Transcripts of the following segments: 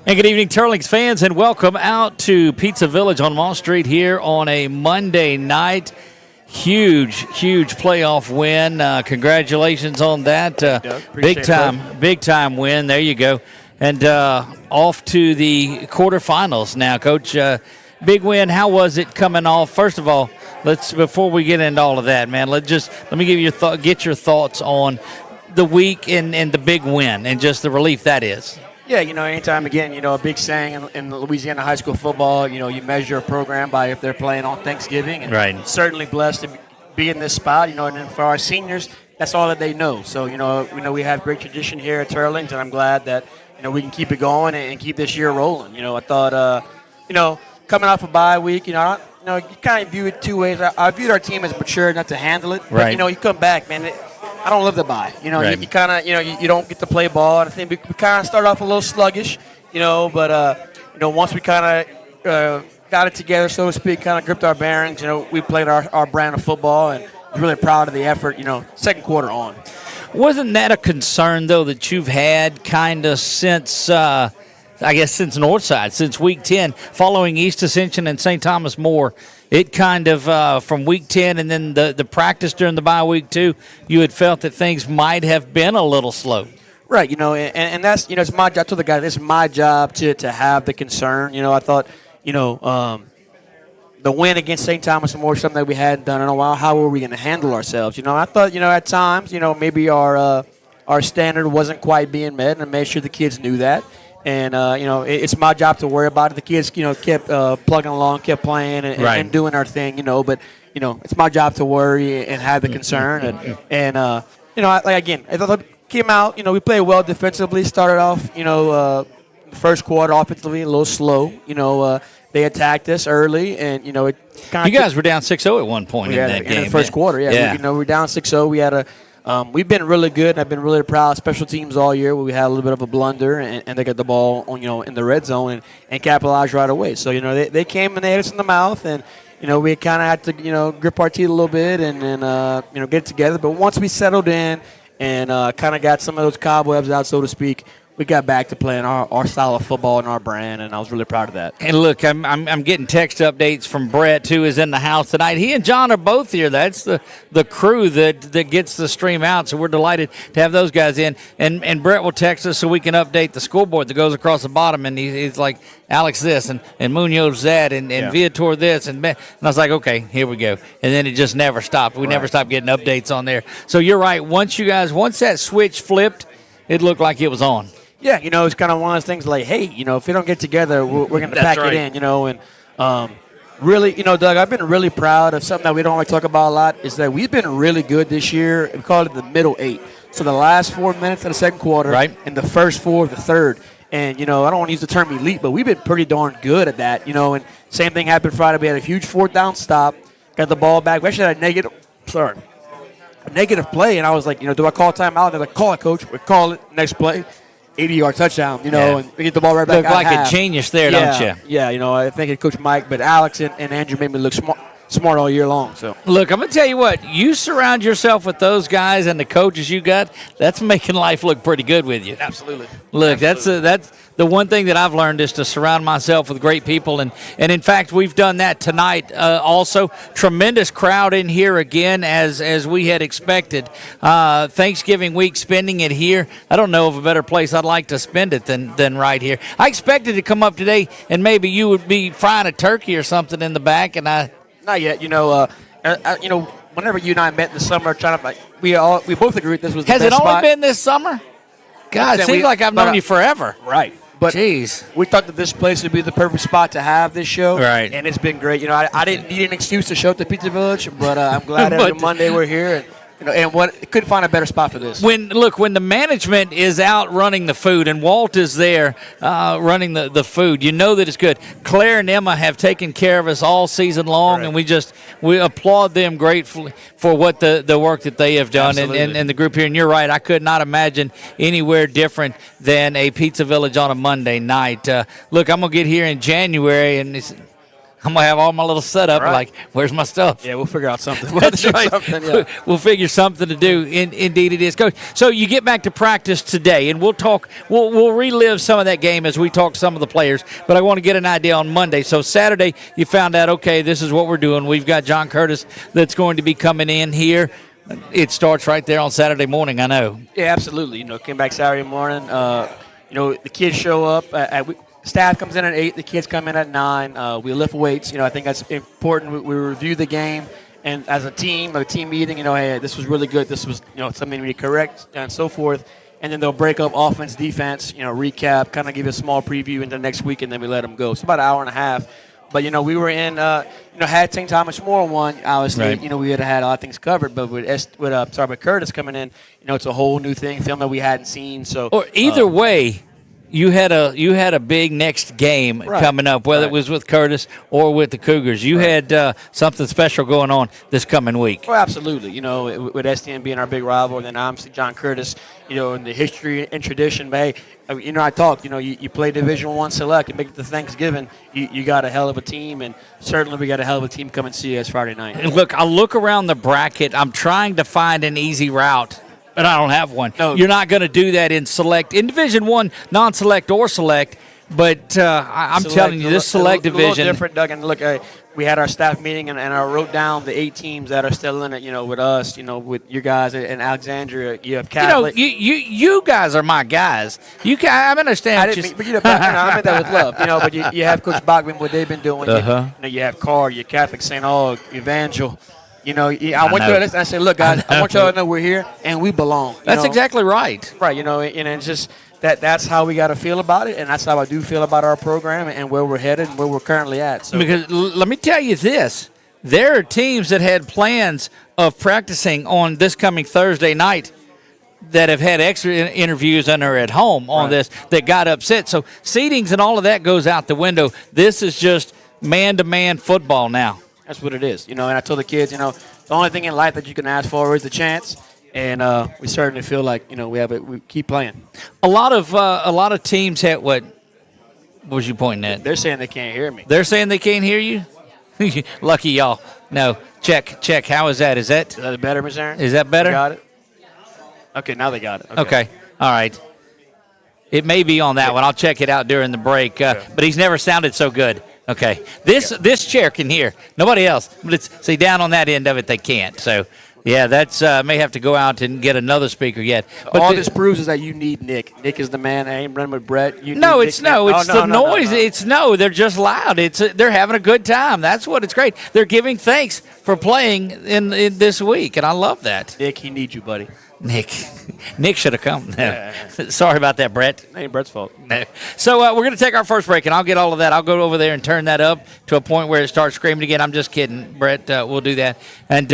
And good evening, Turlings fans, and welcome out to Pizza Village on Wall Street here on a Monday night. Huge playoff win. Congratulations on that. Big time win. There you go. And off to the quarterfinals now, Coach. Big win. How was it coming off? First of all, before we get into all of that, man, let me give you get your thoughts on the week and the big win and just the relief that is. Yeah, anytime again, a big saying in Louisiana high school football, you measure a program by if they're playing on Thanksgiving. And right. Certainly blessed to be in this spot, and then for our seniors, that's all that they know. So, we have great tradition here at Turlings, and I'm glad that, we can keep it going and keep this year rolling. I thought, coming off a bye week, you kind of view it two ways. I viewed our team as mature enough to handle it. Right. But, you come back, man. I don't live the bye. Right. You kind of, you don't get to play ball. And I think we kind of started off a little sluggish, but, once we kind of got it together, so to speak, kind of gripped our bearings, we played our brand of football and really proud of the effort, second quarter on. Wasn't that a concern, though, that you've had kind of since, since Northside, since Week 10, following East Ascension and St. Thomas More? It kind of, from Week 10 and then the practice during the bye week, too, you had felt that things might have been a little slow. Right, and that's, it's my job. I told the guy, it's my job to have the concern. I thought, the win against St. Thomas and More, something that we hadn't done in a while, how were we going to handle ourselves? I thought, at times, maybe our standard wasn't quite being met, and I made sure the kids knew that. And, it's my job to worry about it. The kids, kept plugging along, kept playing and doing our thing, but, it's my job to worry and have the concern. And I thought it came out, we played well defensively, started off, the first quarter offensively a little slow. They attacked us early, and, it kind of. You guys were down 6-0 at one point in that game. In the first quarter, yeah. We were down 6-0. We had we've been really good, and I've been really proud of special teams all year where we had a little bit of a blunder, and they got the ball on, in the red zone and capitalized right away. So, they came and they hit us in the mouth, and, we kind of had to, grip our teeth a little bit and get it together. But once we settled in and kind of got some of those cobwebs out, so to speak, we got back to playing our style of football and our brand, and I was really proud of that. And look, I'm getting text updates from Brett, who is in the house tonight. He and John are both here. That's the crew that gets the stream out, so we're delighted to have those guys in. And Brett will text us so we can update the scoreboard that goes across the bottom, and he's like, Alex this, and Munoz that, and Viator this, and I was like, okay, here we go. And then it just never stopped. We never stopped getting updates on there. So you're right. Once that switch flipped, it looked like it was on. Yeah, it's kind of one of those things like, hey, if we don't get together, we're going to pack it in, and really, Doug, I've been really proud of something that we don't like to talk about a lot is that we've been really good this year. We call it the middle eight. So the last 4 minutes of the second quarter and the first 4 of the third. And, I don't want to use the term elite, but we've been pretty darn good at that, and same thing happened Friday. We had a huge fourth down stop, got the ball back. We actually had a negative play, and I was like, do I call timeout? They're like, call it, coach. We call it, next play. 80-yard touchdown, and we get the ball right back. Look like a genius there, don't you? Yeah, I think it Coach Mike, but Alex and Andrew made me look smart all year long. So look, I'm going to tell you what, you surround yourself with those guys and the coaches you got, that's making life look pretty good with you. Absolutely. Look, that's the one thing that I've learned is to surround myself with great people, and in fact, we've done that tonight also. Tremendous crowd in here again, as we had expected. Thanksgiving week, spending it here, I don't know of a better place I'd like to spend it than right here. I expected to come up today, and maybe you would be frying a turkey or something in the back, and Not yet. Whenever you and I met in the summer, we both agreed this was the best spot. Has it only been this summer? God, it seems like I've known you forever. Right. But jeez, we thought that this place would be the perfect spot to have this show. Right. And it's been great. I didn't need an excuse to show up to Pizza Village, but I'm glad every Monday we're here. And couldn't find a better spot for this. When the management is out running the food and Walt is there running the food, you know that it's good. Claire and Emma have taken care of us all season long, and we applaud them gratefully for what the work that they have done and the group here. And you're right, I could not imagine anywhere different than a Pizza Village on a Monday night. Look, I'm gonna get here in January and I'm going to have all my little setup, Right. like, where's my stuff? Yeah, we'll figure out something. That's right. Yeah. We'll figure something to do. Indeed it is. Coach, so you get back to practice today, and we'll talk. We'll relive some of that game as we talk to some of the players, but I want to get an idea on Monday. So Saturday, you found out, okay, this is what we're doing. We've got John Curtis that's going to be coming in here. It starts right there on Saturday morning, I know. Yeah, absolutely. Came back Saturday morning. The kids show up. Staff comes in at 8. The kids come in at 9. We lift weights. I think that's important. We review the game, and as a team meeting, hey, this was really good. This was, something we need to correct, and so forth. And then they'll break up offense, defense, recap, kind of give a small preview into next week, and then we let them go. It's about an hour and a half. But, we were in, had St. Thomas More won, obviously, right. We had a lot of things covered. But with Curtis coming in, it's a whole new thing, film that we hadn't seen. So, or either way, you had a big next game right. coming up, whether right. it was with Curtis or with the Cougars. You right. had something special going on this coming week. Oh, absolutely. With STM being our big rival, and then obviously John Curtis, in the history and tradition. But hey, I talked. You play Division I Select and make it to Thanksgiving. You got a hell of a team, and certainly we got a hell of a team come and see us Friday night. And look, I look around the bracket. I'm trying to find an easy route. But I don't have one. No. You're not going to do that in Division I, non-select or select. But I'm telling you, this select division. A little different, Doug. And look, we had our staff meeting, and I wrote down the 8 teams that are still in it. With us, with your guys in Alexandria. You have Catholic. You guys are my guys. I understand. I meant that with love. But you have Coach Bachman, what they've been doing. You have Carr, your Catholic St. Aug, Evangel. I went through this and I said, look, guys, I want y'all to know we're here and we belong. That's exactly right. Right, and it's just that's how we got to feel about it, and that's how I do feel about our program and where we're headed and where we're currently at. So. Because let me tell you this. There are teams that had plans of practicing on this coming Thursday night that have had extra interviews and are at home on this that got upset. So seedings and all of that goes out the window. This is just man-to-man football now. That's what it is, and I told the kids, the only thing in life that you can ask for is the chance, and we certainly feel like, we keep playing. A lot of teams have what was you pointing at? They're saying they can't hear me. They're saying they can't hear you? Lucky y'all. No, check. How is that? Is that better, Ms. Aaron? Is that better? You got it? Okay, now they got it. Okay. All right. It may be on that one. I'll check it out during the break. But he's never sounded so good. Okay. This chair can hear. Nobody else. But see, down on that end of it, they can't. So, yeah, that's may have to go out and get another speaker yet. But all this proves is that you need Nick. Nick is the man. I ain't running with Brett. It's the noise. No. They're just loud. They're having a good time. That's what it's great. They're giving thanks for playing in this week, and I love that. Nick, he needs you, buddy. Nick should have come. No. Sorry about that, Brett. It ain't Brett's fault. No. So we're going to take our first break, and I'll get all of that. I'll go over there and turn that up to a point where it starts screaming again. I'm just kidding, Brett. We'll do that. And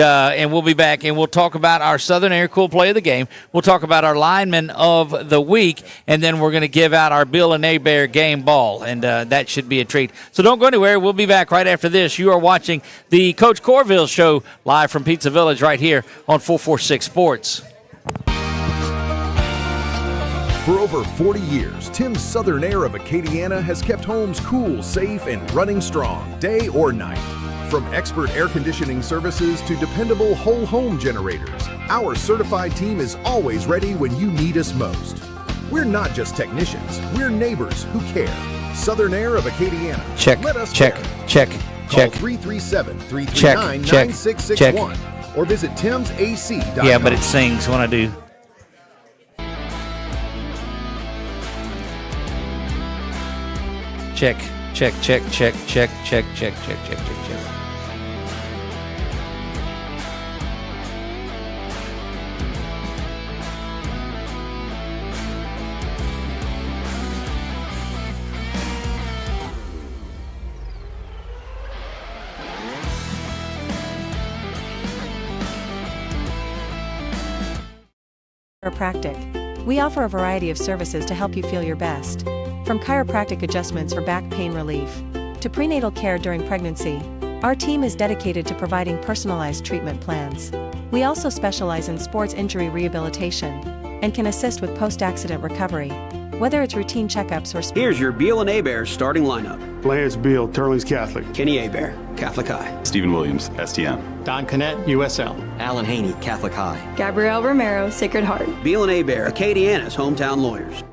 we'll be back, and we'll talk about our Southern Air Cool Play of the Game. We'll talk about our lineman of the week, and then we're going to give out our Beal and Hebert game ball, and that should be a treat. So don't go anywhere. We'll be back right after this. You are watching the Coach Courville Show live from Pizza Village right here on 446 Sports. For over 40 years, Tim's Southern Air of Acadiana has kept homes cool, safe, and running strong, day or night. From expert air conditioning services to dependable whole home generators, our certified team is always ready when you need us most. We're not just technicians, we're neighbors who care. Southern Air of Acadiana. Check. Let us Check. Call 337-339-9661 or visit timsac.com. Yeah, but it sings when I do. Check. Chiropractic. We offer a variety of services to help you feel your best. From chiropractic adjustments for back pain relief to prenatal care during pregnancy, our team is dedicated to providing personalized treatment plans. We also specialize in sports injury rehabilitation and can assist with post-accident recovery. Whether it's routine checkups or Here's your Beal and Hebert starting lineup. Lance Beal, Turling's Catholic. Kenny Hebert, Catholic High. Stephen Williams, STM. Don Connett, USL. Alan Haney, Catholic High. Gabrielle Romero, Sacred Heart. Beal and Hebert, Acadiana's hometown lawyers.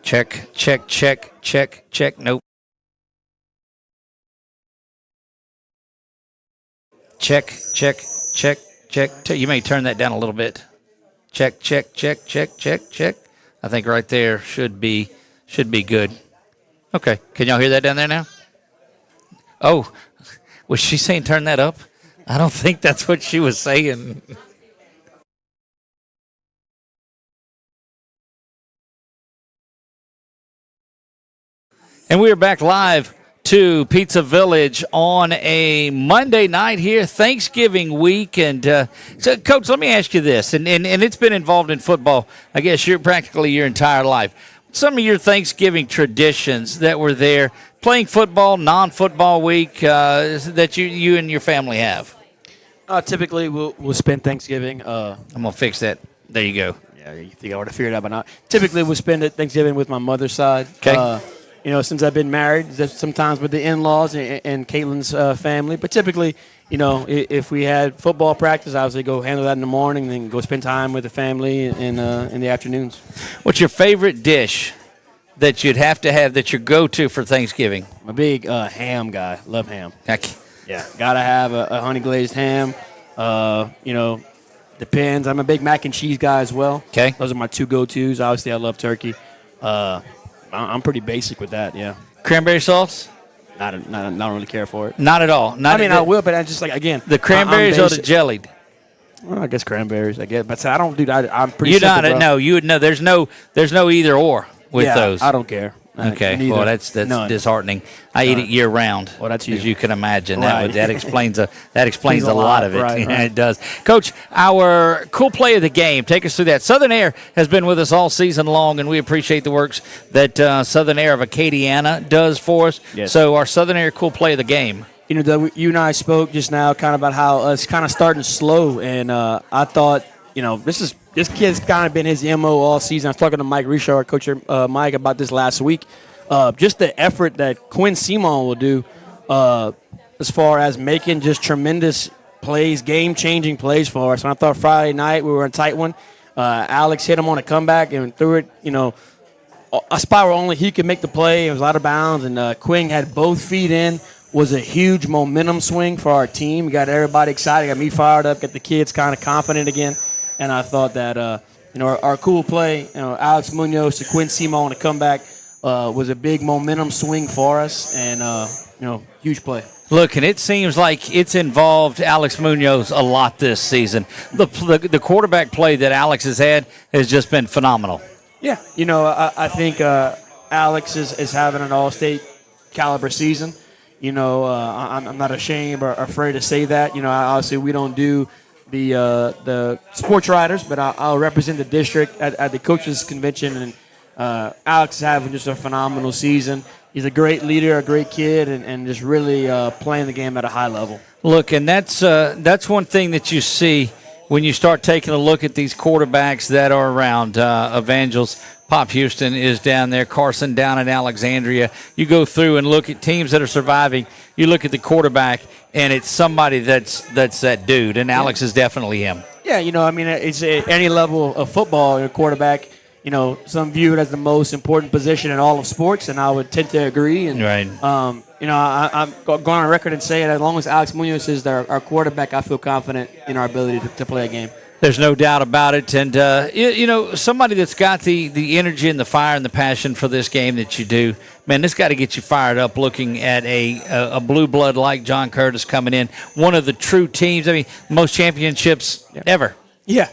Check, check, check, check, check. Nope. Check, check, check, check. You may turn that down a little bit. Check, check, check, check, check, check. I think right there should be good. Okay. Can y'all hear that down there now? Oh, was she saying turn that up? I don't think that's what she was saying. And we are back live to Pizza Village on a Monday night here, Thanksgiving week. And so, Coach, let me ask you this, and it's been involved in football, I guess, practically your entire life. Some of your Thanksgiving traditions that were there, playing football, non-football week, that you and your family have? Typically, we'll spend Thanksgiving. I'm going to fix that. There you go. Yeah, you think I would have figured it out by now. Typically, we'll spend Thanksgiving with my mother's side. Okay. Since I've been married, sometimes with the in-laws and Caitlin's family. But typically, if we had football practice, I would go handle that in the morning and then go spend time with the family in the afternoons. What's your favorite dish that you'd have to have that's your go-to for Thanksgiving? I'm a big ham guy. Love ham. Okay. Yeah, got to have a honey glazed ham. Depends. I'm a big mac and cheese guy as well. Okay. Those are my two go-tos. Obviously, I love turkey. I'm pretty basic with that, yeah. Cranberry sauce? I don't really care for it. Not at all. I will, but I just again. The cranberries or the jellied? Well, I guess cranberries. I guess, but I don't do that. I'm pretty. You don't know. You would know. There's no either or with those. I don't care. Okay. Neither. Well, that's None. disheartening. I eat it year round. Well, that's you. As you can imagine. Right. That explains a lot of it. Right. It does. Coach, our cool play of the game. Take us through that. Southern Air has been with us all season long, and we appreciate the works that Southern Air of Acadiana does for us. Yes. So our Southern Air cool play of the game. You and I spoke just now kind of about how it's kind of starting slow, and I thought, this kid's kind of been his MO all season. I was talking to Mike Richard, Coach Mike, about this last week. Just the effort that Quinn Simon will do as far as making just tremendous plays, game-changing plays for us. And I thought Friday night we were in a tight one. Alex hit him on a comeback and threw it, a spot where only he could make the play. It was out of bounds, and Quinn had both feet in. Was a huge momentum swing for our team. We got everybody excited, got me fired up, got the kids kind of confident again. And I thought that, our cool play, Alex Munoz to Quinn Simon on a comeback was a big momentum swing for us, and, huge play. Look, and it seems like it's involved Alex Munoz a lot this season. The quarterback play that Alex has had has just been phenomenal. Yeah, I think Alex is having an all-state caliber season. I'm not ashamed or afraid to say that. Obviously we don't do the sports writers, but I'll represent the district at the coaches convention, and Alex is having just a phenomenal season. He's a great leader, a great kid, and just really playing the game at a high level. Look, and that's one thing that you see when you start taking a look at these quarterbacks that are around. Evangels, Pop Houston is down there, Carson down in Alexandria. You go through and look at teams that are surviving. You look at the quarterback, and it's somebody that's that dude, and Alex is definitely him. Yeah, it's at any level of football, a quarterback. Some view it as the most important position in all of sports, and I would tend to agree. And, right. I'm going on record and saying as long as Alex Munoz is our quarterback, I feel confident in our ability to play a game. There's no doubt about it. And, somebody that's got the energy and the fire and the passion for this game that you do, man, this got to get you fired up looking at a blue blood like John Curtis coming in, one of the true teams. I mean, most championships ever. Yeah.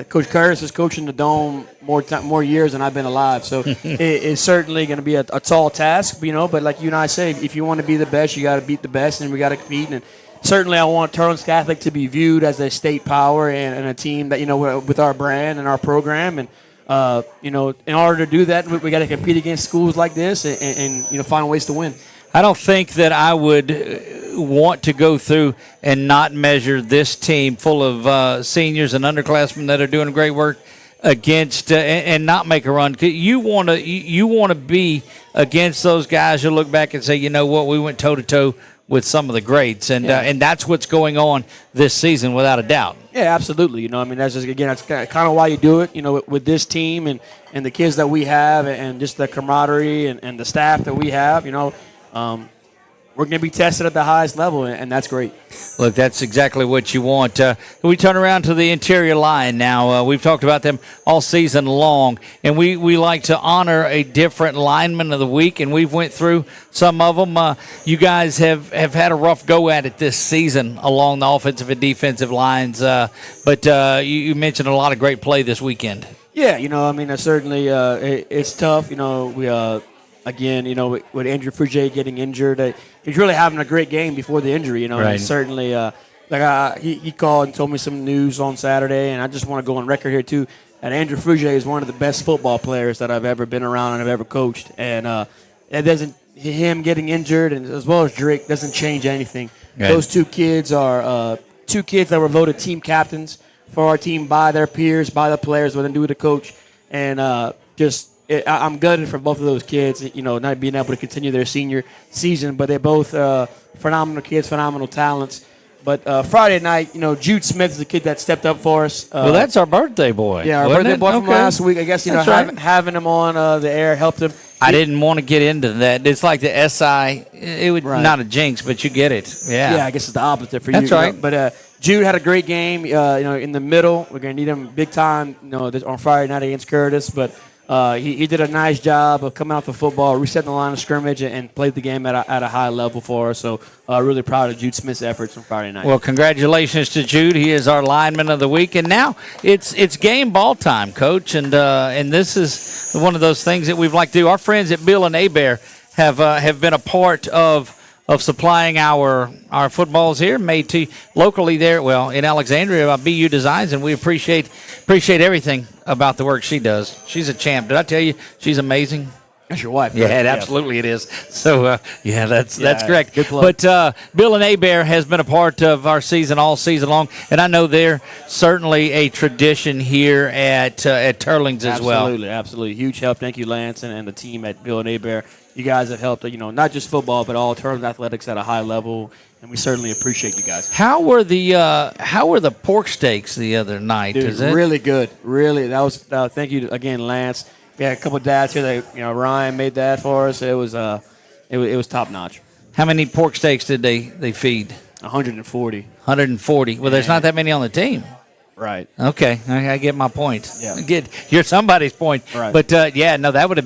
Coach Curtis is coaching the Dome more years than I've been alive. So it's certainly going to be a tall task, but like you and I say, if you want to be the best, you got to beat the best, and we got to compete. And certainly I want Turlings Catholic to be viewed as a state power and a team that, with our brand and our program. And, in order to do that, we got to compete against schools like this and find ways to win. I don't think that I would want to go through and not measure this team full of seniors and underclassmen that are doing great work against and not make a run. You want to be against those guys who look back and say, you know what, we went toe to toe with some of the greats, and that's what's going on this season without a doubt. Yeah, absolutely. That's just, again, that's kind of why you do it. With this team and the kids that we have and just the camaraderie and the staff that we have. We're going to be tested at the highest level, and that's great. Look, that's exactly what you want. We turn around to the interior line now. We've talked about them all season long, and we like to honor a different lineman of the week, and we've went through some of them. You guys have had a rough go at it this season along the offensive and defensive lines, but you mentioned a lot of great play this weekend. Yeah, certainly it's tough. Again, with Andrew Frugier getting injured, he's really having a great game before the injury. Right. And certainly, he called and told me some news on Saturday, and I just want to go on record here too. And Andrew Frugier is one of the best football players that I've ever been around and I've ever coached. And him getting injured, and as well as Drake, doesn't change anything. Right. Those two kids are two kids that were voted team captains for our team by their peers, by the players, what they do with the coach, and I'm gutted for both of those kids, not being able to continue their senior season, but they're both phenomenal kids, phenomenal talents. But Friday night, Jude Smith is the kid that stepped up for us. Well, that's our birthday boy. Yeah, our birthday boy from last week. I guess, having him on the air helped him. I didn't want to get into that. It's like the SI. It was not a jinx, but you get it. Yeah. Yeah, I guess it's the opposite for you. That's right. But Jude had a great game, in the middle. We're going to need him big time, on Friday night against Curtis. But he did a nice job of coming off the football, resetting the line of scrimmage, and played the game at a high level for us. So really proud of Jude Smith's efforts on Friday night. Well, congratulations to Jude. He is our lineman of the week, and now it's game ball time, Coach. And this is one of those things that we've liked to do. Our friends at Beal and Hebert have been a part of supplying our footballs here, made to locally there, in Alexandria by BU Designs, and we appreciate everything about the work she does. She's a champ. Did I tell you she's amazing? That's your wife. Yeah, absolutely it is. So, that's correct. Good plug. But Bill and Hebert has been a part of our season all season long, and I know they're certainly a tradition here at Turlings as well. Absolutely. Huge help. Thank you, Lance, and the team at Bill and Hebert. You guys have helped, not just football, but all Turlings athletics at a high level, and we certainly appreciate you guys. How were the pork steaks the other night? Dude, really good. Really, that was. Thank you again, Lance. We had a couple of dads here that Ryan made that for us. It was top notch. How many pork steaks did they feed? 140. 140. Well, there's not that many on the team. Right. Okay, I get my point. Yeah. You're somebody's point. Right. But that would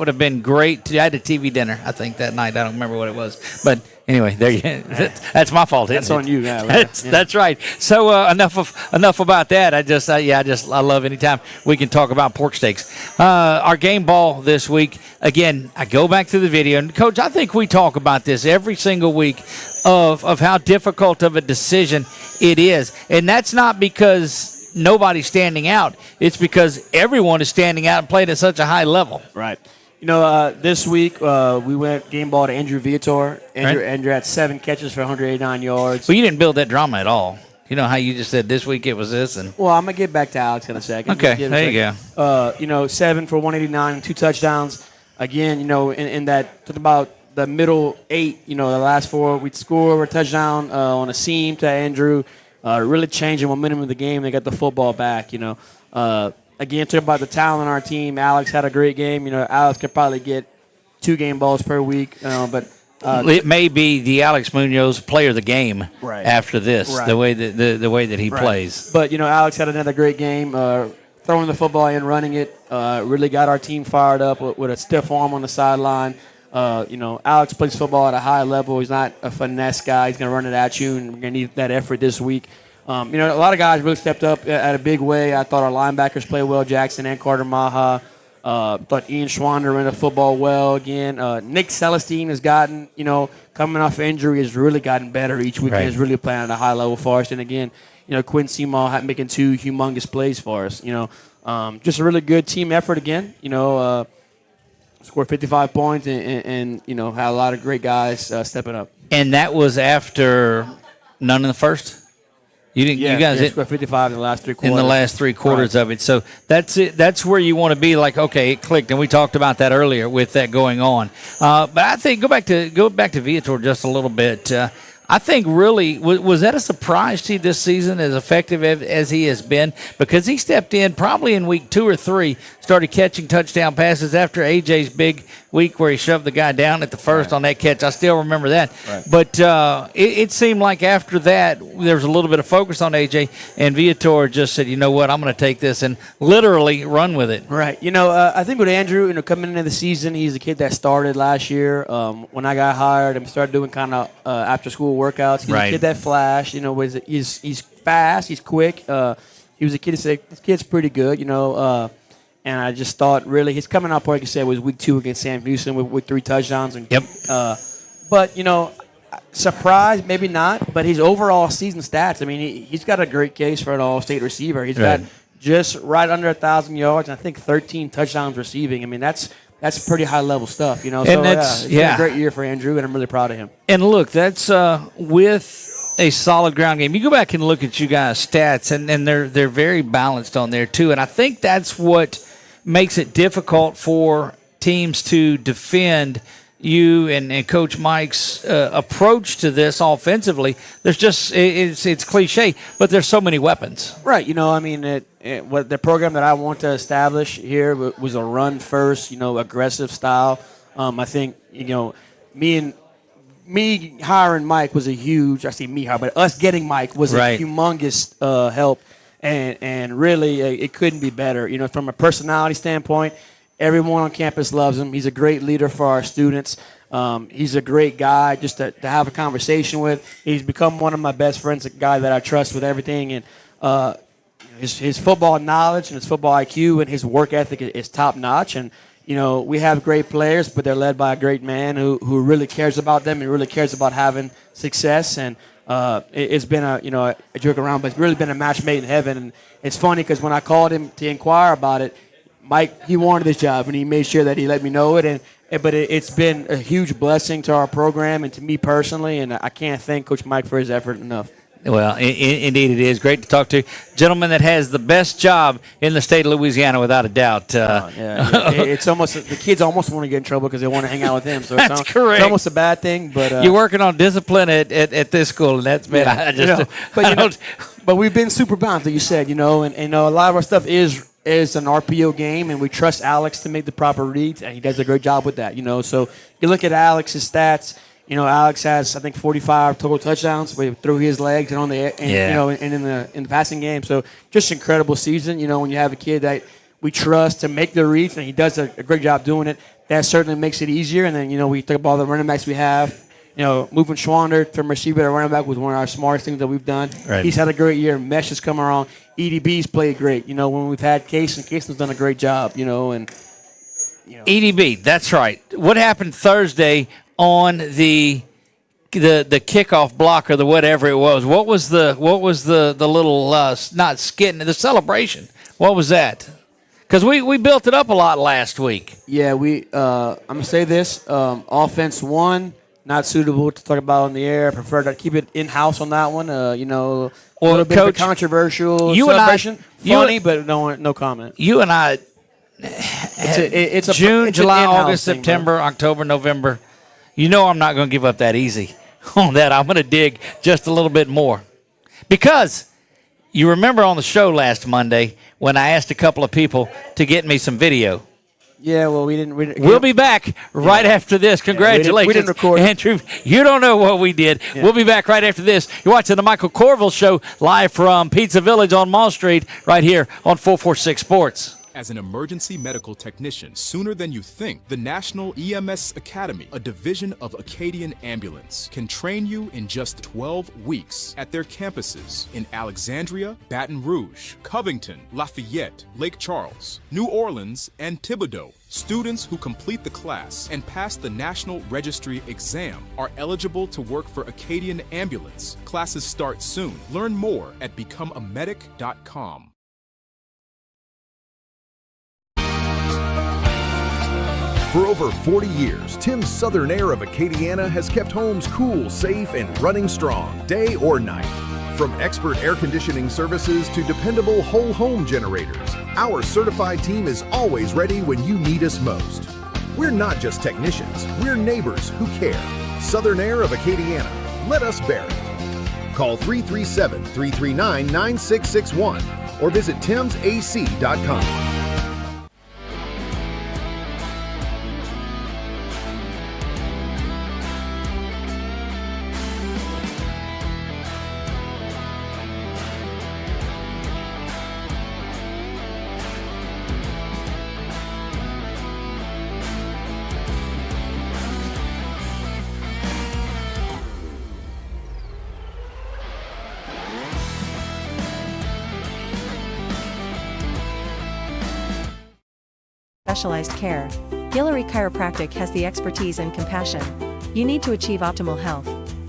have been great. I had a TV dinner, I think, that night. I don't remember what it was. But anyway, that's my fault. That's on you. That's right. So enough about that. I love anytime we can talk about pork steaks. Our game ball this week. Again, I go back to the video, and Coach, I think we talk about this every single week of how difficult of a decision it is, and that's not because nobody's standing out. It's because everyone is standing out and playing at such a high level. Right. This week we went game ball to Andrew Viator. Andrew had 7 catches for 189 yards. Well, you didn't build that drama at all. You know how you just said this week it was this, and well, I'm gonna get back to Alex in a second. Okay, there you go. 7 for 189, 2 touchdowns. Again, in that took about the middle 8, the last 4 we scored a touchdown on a seam to Andrew, really changing momentum of the game. They got the football back. Again, talk about the talent on our team. Alex had a great game. Alex could probably get 2 game balls per week, but it may be the Alex Munoz player of the game after this, the way that he plays. But Alex had another great game, throwing the football and running it. Really got our team fired up with a stiff arm on the sideline. Alex plays football at a high level. He's not a finesse guy. He's going to run it at you, and we're going to need that effort this week. A lot of guys really stepped up at a big way. I thought our linebackers played well, Jackson and Carter Maha. Thought Ian Schwander ran the football well again. Nick Celestine has gotten, coming off injury, has really gotten better each week. Right. He's really playing at a high level for us. And again, Quinn Seamal making 2 humongous plays for us. Just a really good team effort again. Scored 55 points and had a lot of great guys stepping up. And that was after none in the first? You guys scored 55 in the last 3 quarters. In the last 3 quarters right. of it. So that's it. That's where you want to be. Like, okay, it clicked, and we talked about that earlier with that going on. But I think go back to Viator just a little bit. I think really was that a surprise to you this season, as effective as he has been, because he stepped in probably in week 2 or 3, started catching touchdown passes after AJ's big week where he shoved the guy down at the first on that catch. I still remember that. Right. But it seemed like after that there was a little bit of focus on AJ, and Viator just said, you know what, I'm going to take this and literally run with it. Right. I think with Andrew, coming into the season, he's a kid that started last year. When I got hired and started doing kind of after school workouts, he's a kid that flashed. He's fast, he's quick. He was a kid that said, this kid's pretty good, and I just thought, really, his coming out party, like I said, was week 2 against Sam Houston with 3 touchdowns. And, yep. But, surprised, maybe not, but his overall season stats, I mean, he's got a great case for an all-state receiver. He's got just right under 1,000 yards, and I think 13 touchdowns receiving. I mean, that's pretty high-level stuff, And so, it's been a great year for Andrew, and I'm really proud of him. And, look, that's with a solid ground game. You go back and look at you guys' stats, and they're very balanced on there, too. And I think that's what makes it difficult for teams to defend you and Coach Mike's approach to this offensively. There's just it's cliche, but there's so many weapons. Right. What the program that I want to establish here was a run first, aggressive style. I think me hiring Mike was a huge. I say me hire, but us getting Mike was a humongous help. And really, it couldn't be better. From a personality standpoint, everyone on campus loves him. He's a great leader for our students. He's a great guy just to have a conversation with. He's become one of my best friends, a guy that I trust with everything. And his football knowledge and his football IQ and his work ethic is top notch. And we have great players, but they're led by a great man who really cares about them and really cares about having success. And it's been a joke around, but it's really been a match made in heaven. And it's funny because when I called him to inquire about it, Mike, he wanted this job, and he made sure that he let me know it. But it's been a huge blessing to our program and to me personally, and I can't thank Coach Mike for his effort enough. Well, indeed it is. Great to talk to. Gentleman that has the best job in the state of Louisiana, without a doubt. It's almost the kids almost want to get in trouble because they want to hang out with him. So that's correct. It's almost a bad thing. But you're working on discipline at this school, and that's bad. But we've been super balanced, like you said, and a lot of our stuff is an RPO game, and we trust Alex to make the proper reads, and he does a great job with that. So you look at Alex's stats. Alex has, I think, 45 total touchdowns through his legs and on the and in the passing game. So just incredible season. When you have a kid that we trust to make the reads, and he does a great job doing it, that certainly makes it easier. And then we talk about the running backs we have. Moving Schwander from receiver to running back was one of our smartest things that we've done. Right. He's had a great year. Mesh has come around. EDB's played great. When we've had Cason's done a great job. EDB, that's right. What happened Thursday on the kickoff block or the whatever it was? What was the little not skit, the celebration? What was that? Because we built it up a lot last week. Yeah, I'm gonna say this: offense one, not suitable to talk about on the air. I prefer to keep it in house on that one. A little bit of a controversial celebration. Funny, but no comment. You and I. It's June, July, August, thing, September, October, November. I'm not going to give up that easy on that. I'm going to dig just a little bit more. Because you remember on the show last Monday when I asked a couple of people to get me some video. Yeah, well, we'll be back right after this. Congratulations. We didn't record. Andrew, you don't know what we did. Yeah. We'll be back right after this. You're watching the Michael Courville Show live from Pizza Village on Mall Street right here on 446 Sports. as an emergency medical technician sooner than you think. The National EMS Academy, a division of Acadian Ambulance, can train you in just 12 weeks at their campuses in Alexandria, Baton Rouge, Covington, Lafayette, Lake Charles, New Orleans, and Thibodaux. Students who complete the class and pass the National Registry exam are eligible to work for Acadian Ambulance. Classes start soon. Learn more at becomeamedic.com. For over 40 years, Tim's Southern Air of Acadiana has kept homes cool, safe, and running strong, day or night. From expert air conditioning services to dependable whole home generators, our certified team is always ready when you need us most. We're not just technicians, we're neighbors who care. Southern Air of Acadiana, let us bear it. Call 337-339-9661 or visit timsac.com. Specialized care. Guillory Chiropractic has the expertise and compassion you need to achieve optimal health.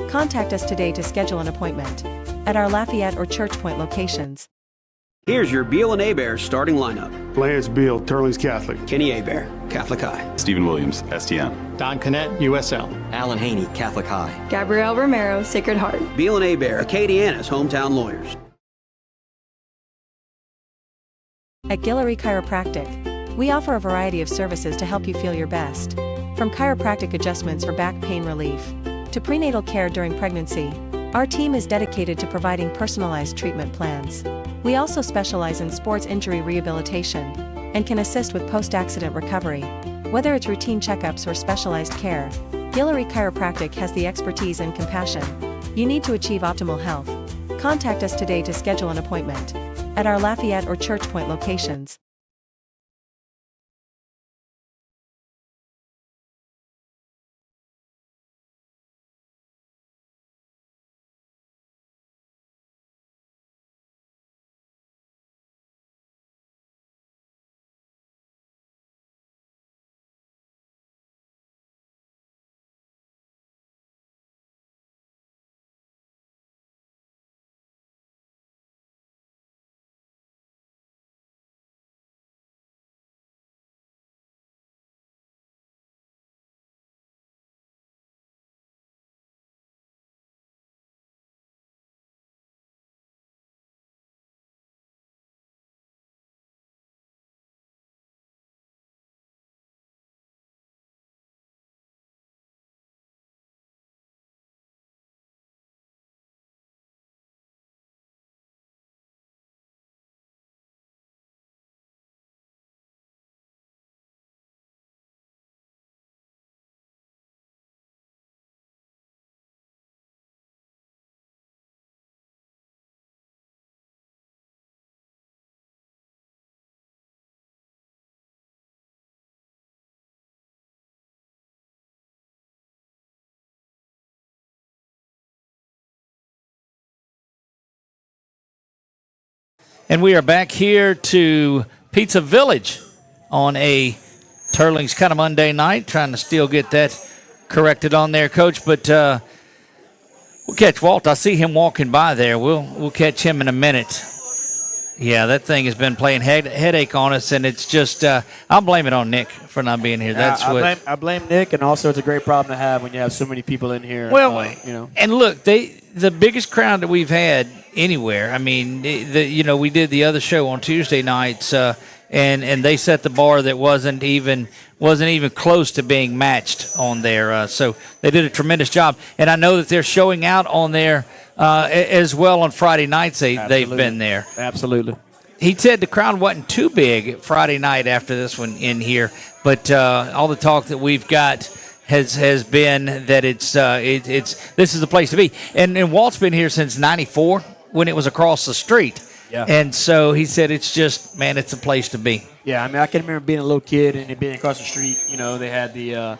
Contact us today to schedule an appointment at our Lafayette or Church Point locations. Here's your Beal and Hebert starting lineup. Lance Beal, Turlings Catholic. Kenny Hebert, Catholic High. Stephen Williams, STM. Don Connett, USL. Alan Haney, Catholic High. Gabrielle Romero, Sacred Heart. Beal and Hebert, Acadiana's hometown lawyers. At Guillory Chiropractic, we offer a variety of services to help you feel your best. From chiropractic adjustments for back pain relief to prenatal care during pregnancy, our team is dedicated to providing personalized treatment plans. We also specialize in sports injury rehabilitation and can assist with post-accident recovery. Whether it's routine checkups or specialized care, Guillory Chiropractic has the expertise and compassion you need to achieve optimal health. Contact us today to schedule an appointment at our Lafayette or Church Point locations. And we are back here to Pizza Village on a Turlings kind of Monday night, trying to still get that corrected on there, Coach. But we'll catch Walt. I see him walking by there. We'll catch him in a minute. Yeah, that thing has been playing headache on us, and it's just I'll blame it on Nick for not being here. That's I blame Nick, and also it's a great problem to have when you have so many people in here. Well, you know. And look, the biggest crowd that we've had anywhere. I mean, we did the other show on Tuesday nights, and they set the bar that wasn't even close to being matched on there. So they did a tremendous job, and I know that they're showing out on there as well on Friday nights. They've been there. Absolutely. He said the crowd wasn't too big Friday night after this one in here, but all the talk that we've got has been that it's this is the place to be. And Walt's been here since '94 when it was across the street. Yeah. And so he said it's just, man, it's a place to be. Yeah, I mean, I can remember being a little kid and it being across the street. You know, they had the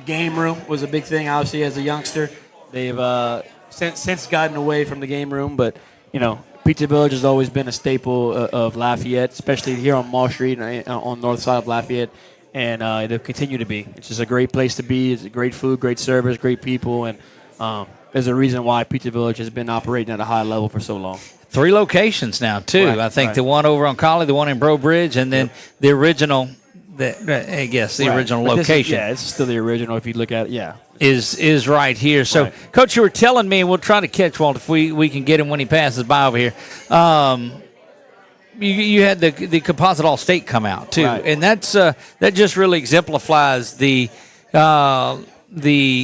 game room was a big thing, obviously, as a youngster. They've since gotten away from the game room, but, you know, Pizza Village has always been a staple of Lafayette, especially here on Mall Street on the north side of Lafayette, and it'll continue to be. It's just a great place to be. It's great food, great service, great people, and there's a reason why Pizza Village has been operating at a high level for so long. 3 locations now, too. Right, I think right. the one over on Collie, the one in Bro Bridge, and then the original, I guess, the Right. original But location. it's still the original if you look at it, yeah. Is right here. So, Right. Coach, you were telling me, and we'll try to catch Walt if we can get him when he passes by over here. You had the Composite All-State come out, too. Right. And that's that just really exemplifies the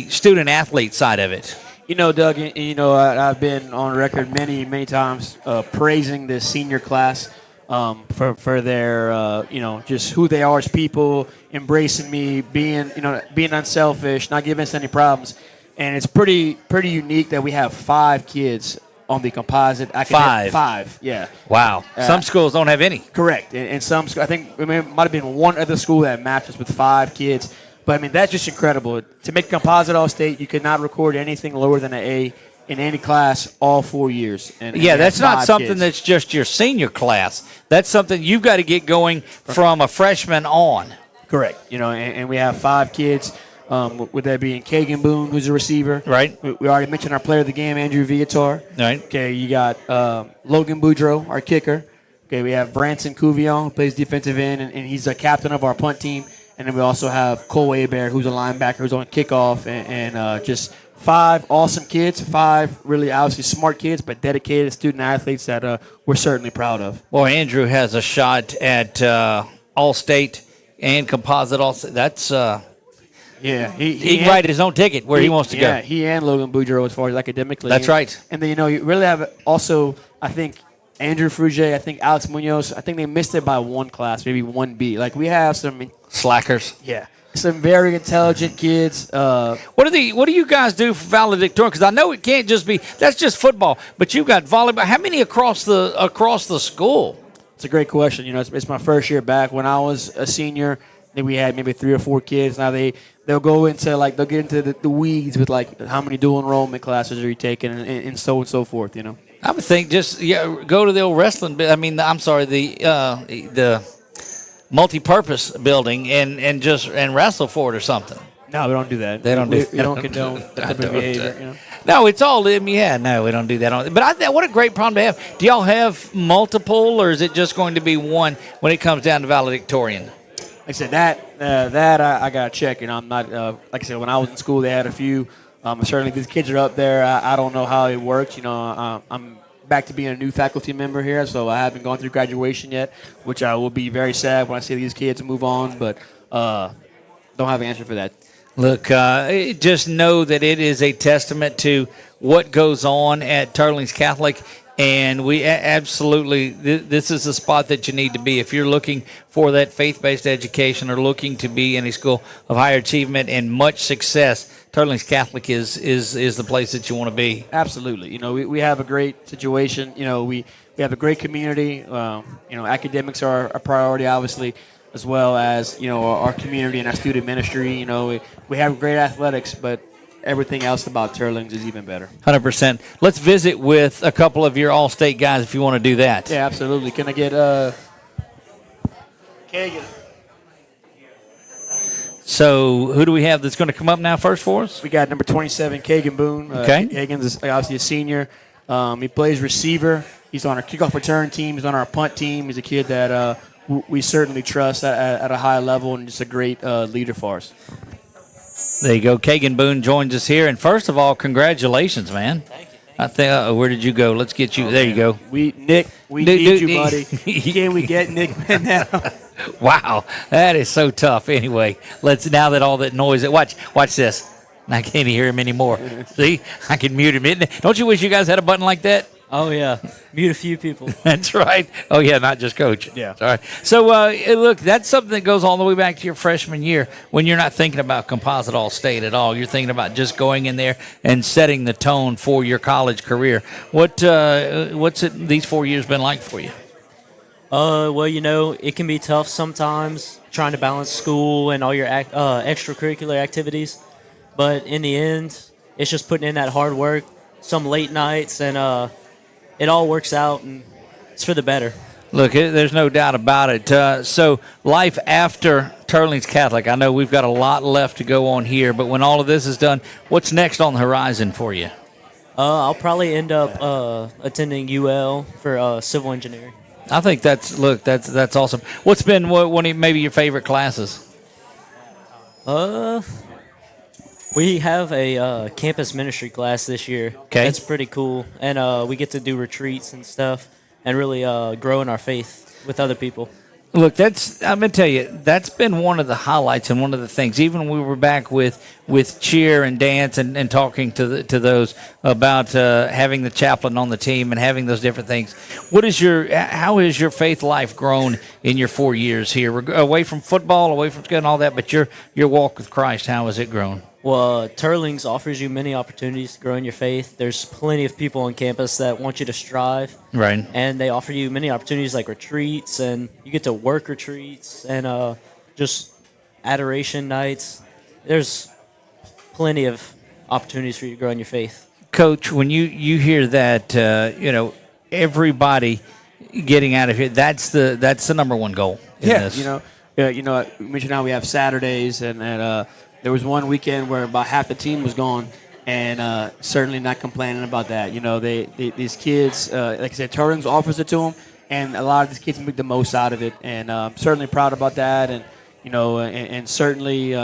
student-athlete side of it. You know, Doug, you know, I've been on record many times praising this senior class for their, you know, just who they are as people, embracing me, being unselfish, not giving us any problems. And it's pretty unique that we have 5 kids on the composite. Five, yeah. Wow. Some schools don't have any. Correct. And some, I think it might have been one other school that matched us with 5 kids. But, I mean, that's just incredible. To make composite all-state, you could not record anything lower than an A in any class all 4 years. And Yeah, that's not 5 something kids. that's just your senior class. That's something you've got to get going from a freshman on. Correct. You know, and we have 5 kids, with that being Kagan Boone, who's a receiver. Right. We already mentioned our player of the game, Andrew Viator. Right. Okay, you got Logan Boudreau, our kicker. Okay, we have Branson Courville, who plays defensive end, and he's a captain of our punt team. And then we also have Cole Hebert, who's a linebacker, who's on kickoff, and just 5 awesome kids, 5 really obviously smart kids, but dedicated student athletes that we're certainly proud of. Boy, Andrew has a shot at All-State and Composite All-State. That's Yeah, he can write his own ticket where he wants to go. Yeah, he and Logan Boudreau as far as academically. That's right. And then, you know, you really have also, I think, Andrew Frugier, I think Alex Munoz, I think they missed it by 1 class, maybe 1B. Like, we have some Slackers. Yeah. Some very intelligent kids. What do you guys do for valedictorian? Because I know it can't just be that's just football, but you've got volleyball. How many across the school? It's a great question. You know, it's my first year back. When I was a senior, then we had maybe 3 or 4 kids. Now they'll go into they'll get into the weeds with like how many dual enrollment classes are you taking and so and so forth. You know. I would think just go to the old wrestling. I mean, I'm sorry, the multi-purpose building and wrestle for it or something. No, we don't do that. They don't we do. don't condone that type of behavior. You know? No, it's all no, we don't do that. But what a great problem to have. Do y'all have multiple, or is it just going to be one when it comes down to valedictorian? Like I said, that I got to check. You know, I'm not like I said, when I was in school, they had a few. Certainly, these kids are up there. I don't know how it works. You know, I'm back to being a new faculty member here, so I haven't gone through graduation yet, which I will be very sad when I see these kids move on. But don't have an answer for that. Look, just know that it is a testament to what goes on at Turlings Catholic, and we absolutely this is the spot that you need to be if you're looking for that faith-based education or looking to be in a school of higher achievement and much success. Turlings Catholic is the place that you want to be. Absolutely. You know, we have a great situation. You know, we have a great community. You know, academics are a priority, obviously, as well as, you know, our community and our student ministry. You know, we have great athletics, but everything else about Turlings is even better. 100%. Let's visit with a couple of your All-State guys if you want to do that. Yeah, absolutely. Can I get Kagan? So who do we have that's going to come up now first for us? We got number 27, Kagan Boone. Okay. Kagan's obviously a senior. He plays receiver. He's on our kickoff return team. He's on our punt team. He's a kid that we certainly trust at a high level and just a great leader for us. There you go. Kagan Boone joins us here. And first of all, congratulations, man. Thank you. I think, where did you go? Let's get you. There you go. We need you, buddy. Can we get Nick now? Wow, that is so tough. Anyway, now that all that noise. Watch this. I can't hear him anymore. See, I can mute him. Don't you wish you guys had a button like that? Oh, yeah. Meet a few people. That's right. Oh, yeah, not just coach. Yeah. All right. So, look, that's something that goes all the way back to your freshman year when you're not thinking about Composite All-State at all. You're thinking about just going in there and setting the tone for your college career. What's these 4 years been like for you? Well, it can be tough sometimes trying to balance school and all your extracurricular activities. But in the end, it's just putting in that hard work, some late nights, and it all works out, and it's for the better. Look, there's no doubt about it. So life after Turlings Catholic, I know we've got a lot left to go on here, but when all of this is done, what's next on the horizon for you? I'll probably end up attending UL for civil engineering. I think that's awesome. What's been one of maybe your favorite classes? We have a campus ministry class this year. Okay. That's pretty cool. And we get to do retreats and stuff and really grow in our faith with other people. Look, I'm going to tell you, that's been one of the highlights and one of the things. Even when we were back with cheer and dance and talking to those about having the chaplain on the team and having those different things. How has your faith life grown in your 4 years here, away from football, away from school and all that? But your walk with Christ, how has it grown? Well, Turlings offers you many opportunities to grow in your faith. There's plenty of people on campus that want you to strive. Right. And they offer you many opportunities like retreats, and you get to work retreats and just adoration nights. There's plenty of opportunities for you to grow in your faith. Coach, when you hear that, everybody getting out of here, that's the number one goal in this. You mentioned how we have Saturdays and there was one weekend where about half the team was gone, and certainly not complaining about that. These kids, like I said, Turlings offers it to them, and a lot of these kids make the most out of it. And I'm certainly proud about that, and and certainly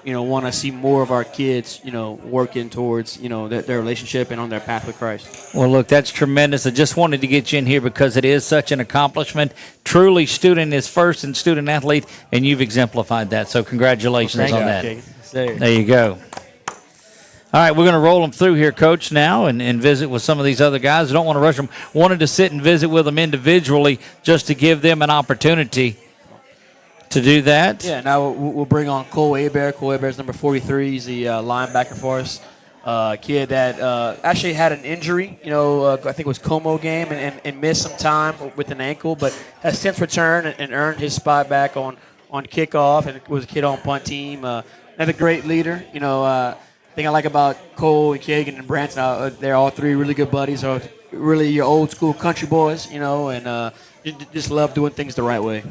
want to see more of our kids, working towards their relationship and on their path with Christ. Well, look, that's tremendous. I just wanted to get you in here because it is such an accomplishment. Truly, student is first and student athlete, and you've exemplified that. So congratulations on that. There you go. All right, we're going to roll them through here, Coach, now and visit with some of these other guys. I don't want to rush them. Wanted to sit and visit with them individually just to give them an opportunity to do that. Yeah, now we'll bring on Cole Hebert. Cole Hebert's number 43. He's the linebacker for us. Kid that actually had an injury, I think it was Como game, and missed some time with an ankle, but has since returned and earned his spot back on kickoff, and was a kid on punt team. Another great leader. Thing I like about Cole and Kagan and Branson, they're all three really good buddies. Are really your old school country boys, and just love doing things the right way.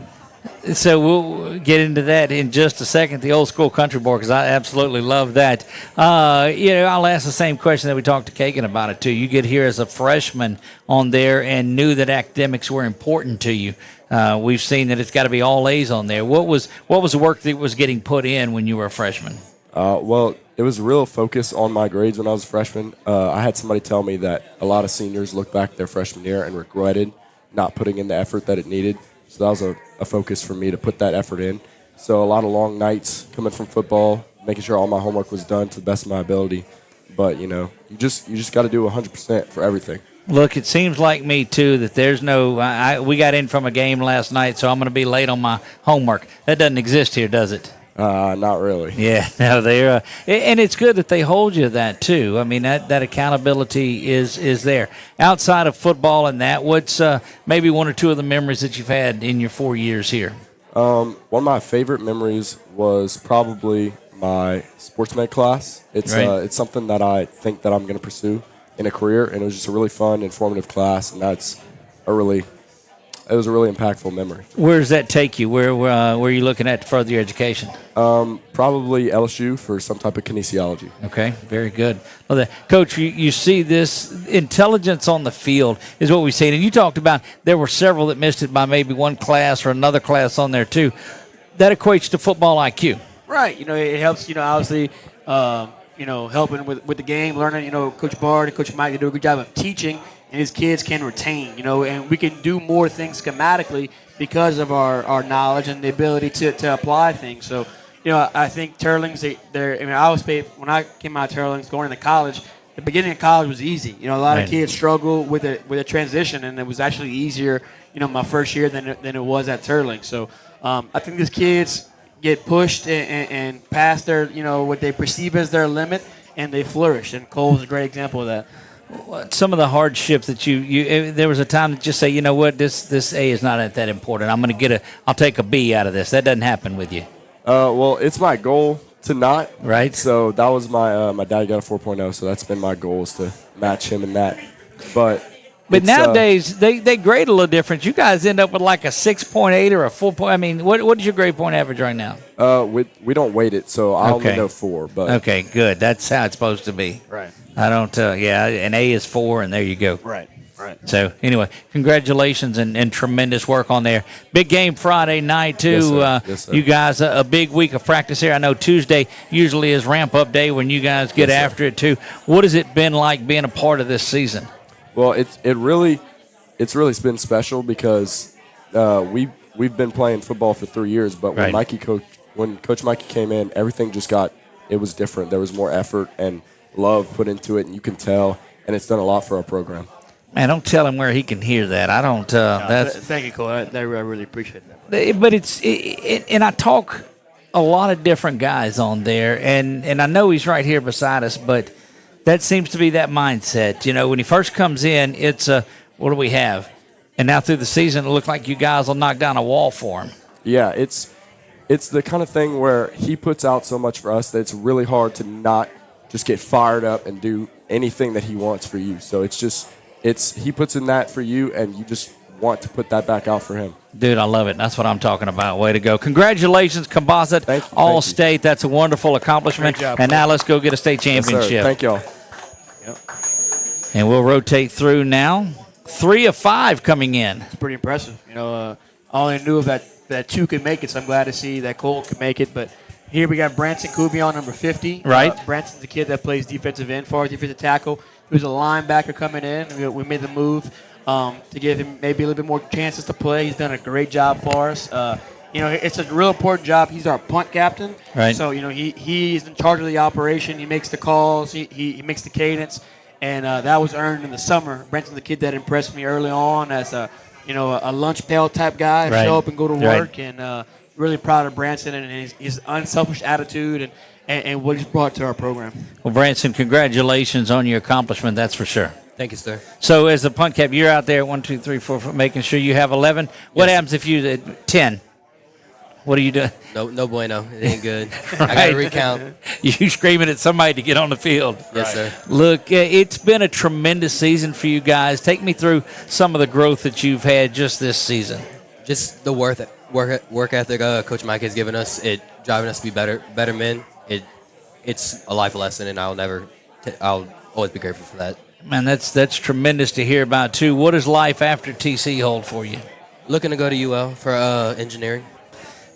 So we'll get into that in just a second, the old school country boy, because I absolutely love that. I'll ask the same question that we talked to Kagan about it, too. You get here as a freshman on there and knew that academics were important to you. We've seen that it's got to be all A's on there. What was the work that was getting put in when you were a freshman? Well, it was a real focus on my grades when I was a freshman. I had somebody tell me that a lot of seniors look back their freshman year and regretted not putting in the effort that it needed. So that was a focus for me to put that effort in. So a lot of long nights coming from football, making sure all my homework was done to the best of my ability. But, you just got to do 100% for everything. Look, it seems like me, too, that there's we got in from a game last night, so I'm going to be late on my homework. That doesn't exist here, does it? Not really. Yeah, no, they're and it's good that they hold you to that too. I mean, that accountability is there. Outside of football and that, what's maybe one or two of the memories that you've had in your 4 years here? One of my favorite memories was probably my sports med class. It's something that I think that I'm going to pursue in a career, and it was just a really fun, informative class, and it was a really impactful memory. Where does that take you? Where are you looking at to further your education? Probably LSU for some type of kinesiology. Okay, very good. Well, Coach, you see this intelligence on the field is what we've seen. And you talked about there were several that missed it by maybe one class or another class on there too. That equates to football IQ. Right. It helps, obviously, helping with the game, learning, Coach Bard and Coach Mike, they do a good job of teaching, and his kids can retain, and we can do more things schematically because of our knowledge and the ability to apply things. So, I think Turlings, I always paid, when I came out of Turlings, going into college, the beginning of college was easy. You know, a lot of kids struggle with a transition, and it was actually easier, you know, my first year than it was at Sterling. So I think these kids get pushed and past their, you know, what they perceive as their limit, and they flourish. And Cole's a great example of that. Some of the hardships that you there was a time to just say, you know what, this A is not that important. I'll take a B out of this. That doesn't happen with you. Well, it's my goal to not. Right. So that was my dad got a 4.0, so that's been my goal is to match him in that. But nowadays they grade a little different. You guys end up with like a 6.8 or a 4. I mean, what is your grade point average right now? We don't weight it, so I only know 4. But okay, good. That's how it's supposed to be. Right. I don't. An A is 4, and there you go. Right. So anyway, congratulations and tremendous work on there. Big game Friday night too. Yes, sir. You guys a big week of practice here. I know Tuesday usually is ramp up day when you guys get after it too. What has it been like being a part of this season? Well, it's really been special because we've been playing football for 3 years, but when Coach Mikey came in, everything it was different. There was more effort and love put into it, and you can tell, and it's done a lot for our program. Man, don't tell him where he can hear that. I don't. Thank you, Cole. I really appreciate that. But and I talk a lot of different guys on there, and I know he's right here beside us, but that seems to be that mindset. You know, when he first comes in, it's what do we have? And now through the season, it looked like you guys will knock down a wall for him. Yeah, it's the kind of thing where he puts out so much for us that it's really hard to not just get fired up and do anything that he wants for you. So he puts in that for you, and you just want to put that back out for him. Dude, I love it. That's what I'm talking about. Way to go. Congratulations, Composite All-State. That's a wonderful accomplishment. Great job, and now let's go get a state championship. Yes, thank y'all. Yep. And we'll rotate through now. 3 of 5 coming in. It's pretty impressive. You know, I only knew of that 2 could make it, so I'm glad to see that Cole could make it. But here we got Branson Courville, number 50. Right. Branson's the kid that plays defensive end for our defensive tackle. He was a linebacker coming in. We made the move to give him maybe a little bit more chances to play. He's done a great job for us. You know, it's a real important job. He's our punt captain. Right. So, you know, he's in charge of the operation. He makes the calls. He makes the cadence. And that was earned in the summer. Branson's the kid that impressed me early on as a lunch pail type guy. Right. Show up and go to work. Right. And really proud of Branson and his unselfish attitude and what he's brought to our program. Well, Branson, congratulations on your accomplishment, that's for sure. Thank you, sir. So as the punt cap, you're out there 1, 2, 3, 4, making sure you have 11. What happens if you 10? What are you doing? No bueno. It ain't good. I got to recount. You screaming at somebody to get on the field. Yes, sir. Look, it's been a tremendous season for you guys. Take me through some of the growth that you've had just this season. Just the work ethic Coach Mike has given us, it driving us to be better men. It's a life lesson, and I'll always be grateful for that. Man, that's tremendous to hear about too. What does life after TC hold for you? Looking to go to UL for engineering.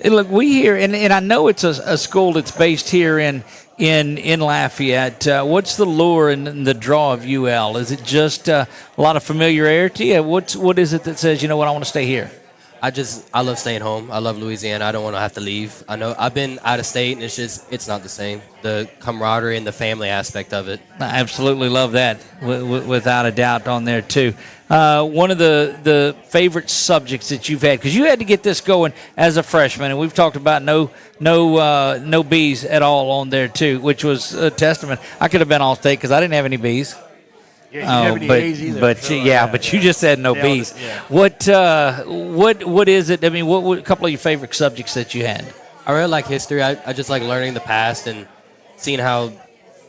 And look, we hear, and I know it's a school that's based here in Lafayette. What's the lure and the draw of UL? Is it just a lot of familiarity? What is it that says, you know what, I want to stay here? I love staying home. I love Louisiana. I don't want to have to leave. I know I've been out of state, and it's not the same. The camaraderie and the family aspect of it. I absolutely love that, without a doubt on there too. One of the favorite subjects that you've had, because you had to get this going as a freshman, and we've talked about no B's at all on there too, which was a testament. I could have been All-State because I didn't have any B's. Yeah, you didn't have any A's either. But you just said no B's. Yeah. What is it? I mean, what a couple of your favorite subjects that you had? I really like history. I just like learning the past and seeing how,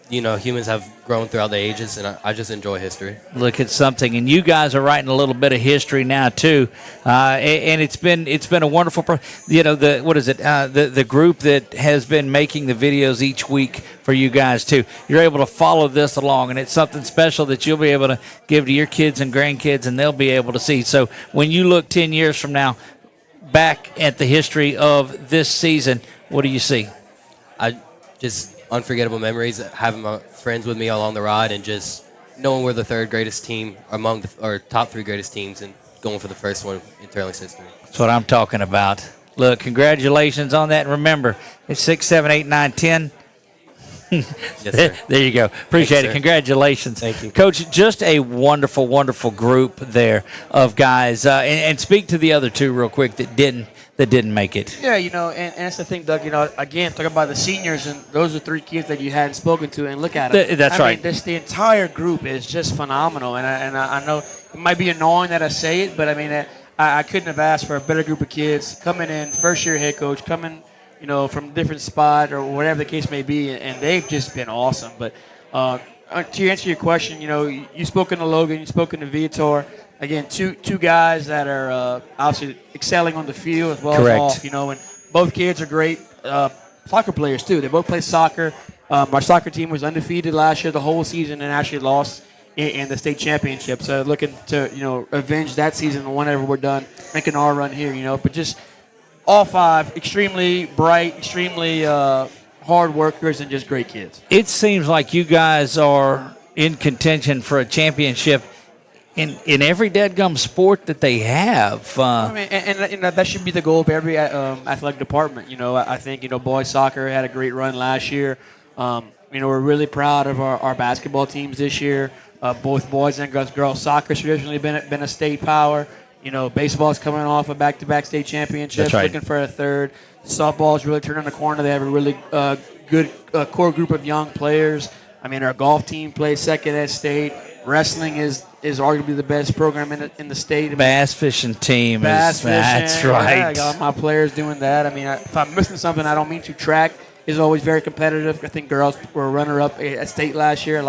humans have grown throughout the ages, and I just enjoy history. Look at something, and you guys are writing a little bit of history now too, and it's been a wonderful. The group that has been making the videos each week for you guys too. You're able to follow this along, and it's something special that you'll be able to give to your kids and grandkids, and they'll be able to see. So when you look 10 years from now back at the history of this season, what do you see? Unforgettable memories, having my friends with me along the ride, and just knowing we're the third greatest team among our top 3 greatest teams, and going for the first one in Sterling's history. That's what I'm talking about. Look, congratulations on that. And remember, it's 6, 7, 8, 9, 10. Yes, sir. There you go. Appreciate it. sir. Congratulations. Thank you. Coach, just a wonderful, wonderful group there of guys. And speak to the other two real quick that didn't make it. Yeah, and that's the thing, Doug. Again, talking about the seniors, and those are 3 kids that you hadn't spoken to, and look at them. That's right. The entire group is just phenomenal, and I know it might be annoying that I say it, but I mean, I couldn't have asked for a better group of kids coming in, first-year head coach, coming, from a different spot or whatever the case may be, and they've just been awesome. But to answer your question, you've spoken to Logan, you've spoken to Viator. Again, two guys that are obviously excelling on the field as well Correct. as off, and both kids are great soccer players too. They both play soccer. Our soccer team was undefeated last year the whole season and actually lost in the state championship. So looking to avenge that season whenever we're done making our run here. But just all 5 extremely bright, extremely hard workers, and just great kids. It seems like you guys are in contention for a championship in every dadgum sport that they have. I mean, and that should be the goal of every athletic department. I think boys soccer had a great run last year. We're really proud of our basketball teams this year. Both boys and girls soccer has traditionally been a state power. Baseball's coming off a back-to-back state championships, That's right. looking for a third. Softball's really turning the corner. They have a really good core group of young players. I mean, our golf team plays second at state. Wrestling is arguably the best program in the state. Bass fishing team. Bass fishing. That's right. Yeah, I got my players doing that. I mean, if I'm missing something, I don't mean to. Track is always very competitive. I think girls were runner-up at state last year.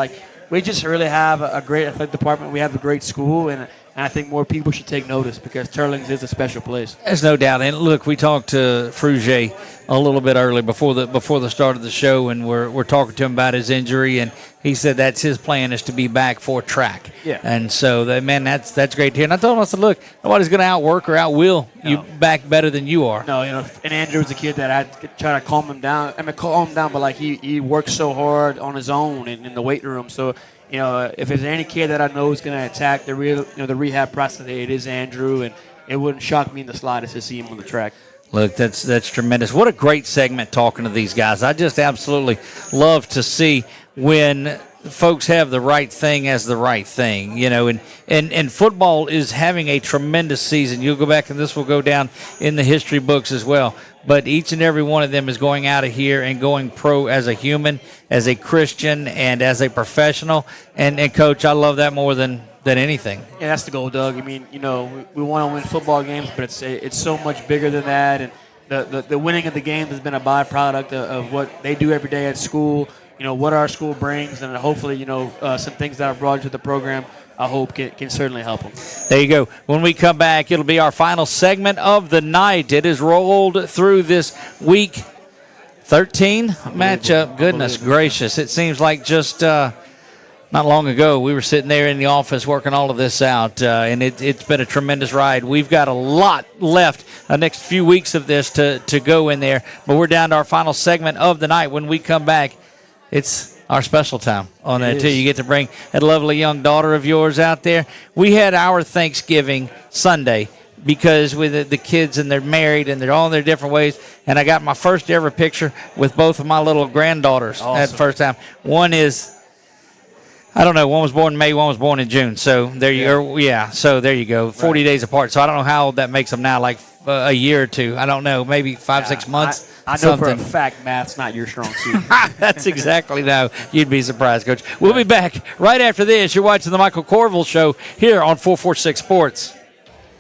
We just really have a great athletic department. We have a great school, and I think more people should take notice because Turlings is a special place. There's no doubt. And look, we talked to Frugier a little bit earlier before the start of the show, and we're talking to him about his injury, and he said that's his plan is to be back for track. Yeah. And so that's great to hear. And I told him, I said, look, nobody's going to outwork or outwill you back better than you are. No, and Andrew was a kid that I try to calm him down. But he works so hard on his own in the weight room. So, if there's any kid that I know is going to attack the rehab process, it is Andrew, and it wouldn't shock me in the slightest to see him on the track. Look, that's tremendous. What a great segment talking to these guys. I just absolutely love to see when folks have the right thing as the right thing, and football is having a tremendous season. You'll go back and this will go down in the history books as well. But each and every one of them is going out of here and going pro as a human, as a Christian, and as a professional. And Coach, I love that more than anything. Yeah, that's the goal, Doug. I mean, we want to win football games, but it's so much bigger than that. And the winning of the games has been a byproduct of what they do every day at school. What our school brings, and hopefully, some things that are brought to the program, I hope can certainly help them. There you go. When we come back, it'll be our final segment of the night. It is rolled through this week 13 matchup. Goodness gracious. It seems like just not long ago we were sitting there in the office working all of this out, and it's been a tremendous ride. We've got a lot left the next few weeks of this to go in there, but we're down to our final segment of the night. When we come back, it's our special time on that, too. You get to bring that lovely young daughter of yours out there. We had our Thanksgiving Sunday because with the kids, and they're married, and they're all in their different ways, and I got my first ever picture with both of my little granddaughters at the first time. One is, I don't know, one was born in May, one was born in June. So there you go. Yeah, so there you go. 40 days apart. So I don't know how old that makes them now, like a year or two. I don't know, maybe 5-6 months. I know for a fact math's not your strong suit. That's exactly no. You'd be surprised, Coach. We'll be back right after this. You're watching the Michael Courville Show here on 446 Sports.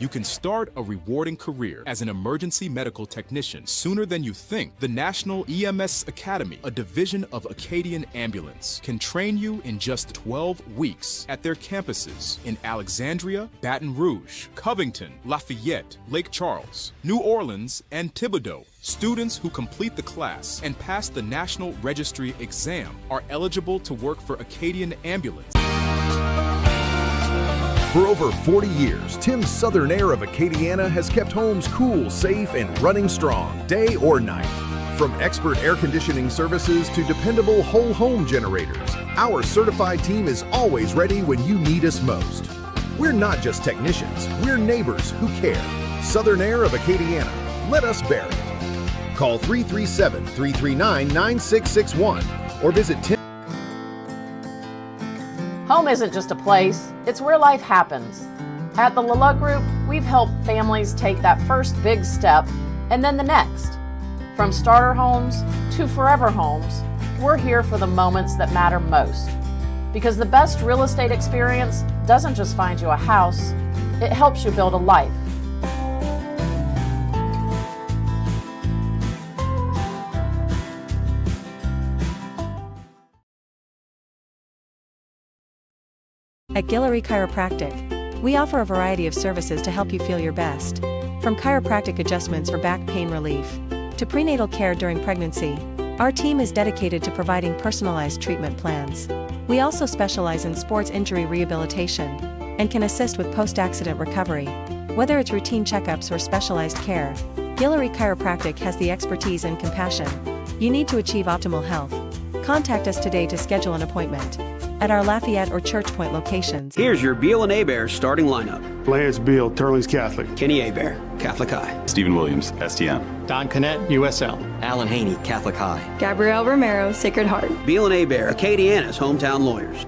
You can start a rewarding career as an emergency medical technician sooner than you think. The National EMS Academy, a division of Acadian Ambulance, can train you in just 12 weeks at their campuses in Alexandria, Baton Rouge, Covington, Lafayette, Lake Charles, New Orleans, and Thibodaux. Students who complete the class and pass the National Registry exam are eligible to work for Acadian Ambulance. For over 40 years, Tim's Southern Air of Acadiana has kept homes cool, safe, and running strong, day or night. From expert air conditioning services to dependable whole home generators, our certified team is always ready when you need us most. We're not just technicians, we're neighbors who care. Southern Air of Acadiana. Let us bear it. Call 337-339-9661 or visit Tim. Home isn't just a place, it's where life happens. At the LeLeux Group, we've helped families take that first big step and then the next. From starter homes to forever homes, we're here for the moments that matter most. Because the best real estate experience doesn't just find you a house, it helps you build a life. At Guillory Chiropractic, we offer a variety of services to help you feel your best. From chiropractic adjustments for back pain relief to prenatal care during pregnancy, our team is dedicated to providing personalized treatment plans. We also specialize in sports injury rehabilitation and can assist with post-accident recovery. Whether it's routine checkups or specialized care, Guillory Chiropractic has the expertise and compassion you need to achieve optimal health. Contact us today to schedule an appointment at our Lafayette or Church Point locations. Here's your Beal and Hebert starting lineup. Lance Beal, Turley's Catholic. Kenny Hebert, Catholic High. Stephen Williams, STM. Don Connett, USL. Alan Haney, Catholic High. Gabrielle Romero, Sacred Heart. Beal and Hebert, Acadiana's hometown lawyers.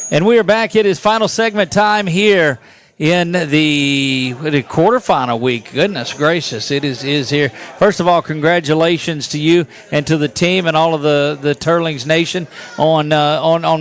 And we are back. It is final segment time here in the quarterfinal week. Goodness gracious, it is here. First of all, congratulations to you and to the team and all of the Turlings Nation on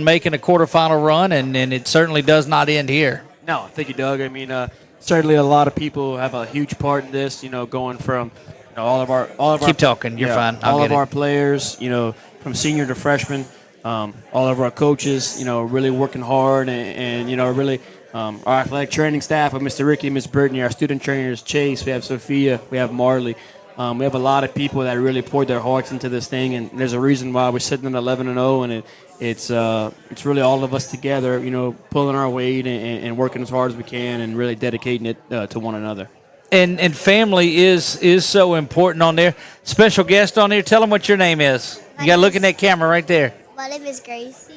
making a quarterfinal run, and it certainly does not end here. No, thank you, Doug. I mean, certainly a lot of people have a huge part in this. Going from all of our keep talking. You're fine. All of our players, from senior to freshman. All of our coaches, really working hard and really our athletic training staff with Mr. Ricky, Ms. Brittany, our student trainers, Chase, we have Sophia, we have Marley. We have a lot of people that really poured their hearts into this thing, and there's a reason why we're sitting at 11-0, and it's really all of us together, pulling our weight and working as hard as we can and really dedicating it to one another. And family is so important on there. Special guest on there. Tell them what your name is. You got to look in that camera right there. My name is Gracie.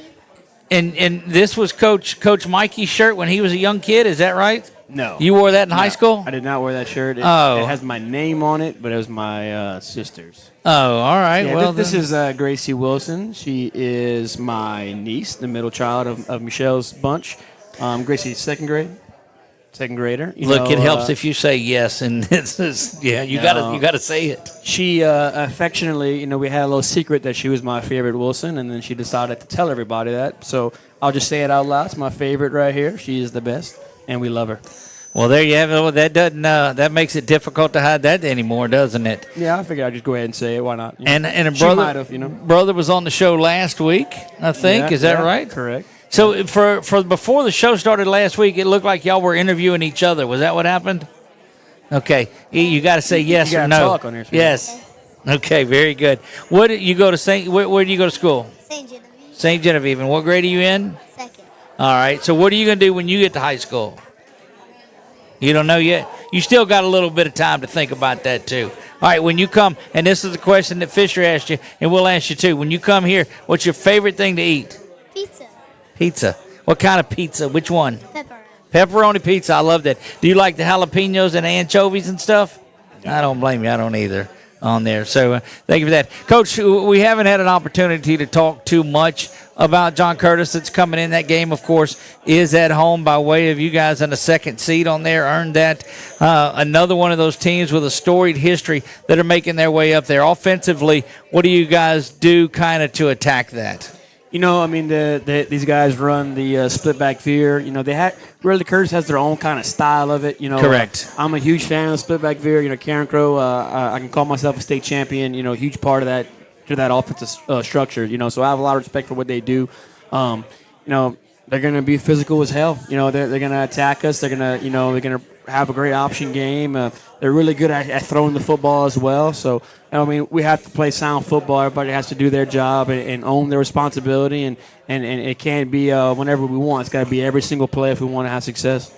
And this was Coach Mikey's shirt when he was a young kid. Is that right? No. You wore that in high school? I did not wear that shirt. It has my name on it, but it was my sister's. Oh, all right. Yeah, well, this is Gracie Wilson. She is my niece, the middle child of Michelle's bunch. Gracie's second grader. Look, it helps if you say yes, and you gotta say it. She affectionately, we had a little secret that she was my favorite Wilson, and then she decided to tell everybody that. So I'll just say it out loud. It's my favorite right here. She is the best, and we love her. Well, there you have it. That doesn't that makes it difficult to hide that anymore, doesn't it? Yeah, I figured I'd just go ahead and say it. Why not? And a brother was on the show last week, I think. Is that right? Correct. So for before the show started last week, it looked like y'all were interviewing each other. Was that what happened? Okay, you got to say yes or no. Talk on here, yes. Okay, very good. Where do you go to school? St. Genevieve. St. Genevieve. And what grade are you in? Second. All right. So what are you going to do when you get to high school? You don't know yet? You still got a little bit of time to think about that, too. All right, when you come, and this is the question that Fisher asked you, and we'll ask you, too. When you come here, what's your favorite thing to eat? Pizza. Pizza. What kind of pizza? Which one? Pepperoni. Pepperoni pizza. I love that. Do you like the jalapenos and anchovies and stuff? No. I don't blame you. I don't either on there. So thank you for that. Coach, we haven't had an opportunity to talk too much about John Curtis that's coming in. That game, of course, is at home by way of you guys in the second seed on there. Earned that. Another one of those teams with a storied history that are making their way up there. Offensively, what do you guys do kind of to attack that? I mean, these guys run the split back veer. Really Curtis has their own kind of style of it. Correct. I'm a huge fan of the split back veer. Karen Crow, I can call myself a state champion. Huge part of that offensive structure. So I have a lot of respect for what they do. They're going to be physical as hell. They're going to attack us. They're going to have a great option game. They're really good at throwing the football as well. So, we have to play sound football. Everybody has to do their job and own their responsibility. And it can't be whenever we want. It's got to be every single play if we want to have success.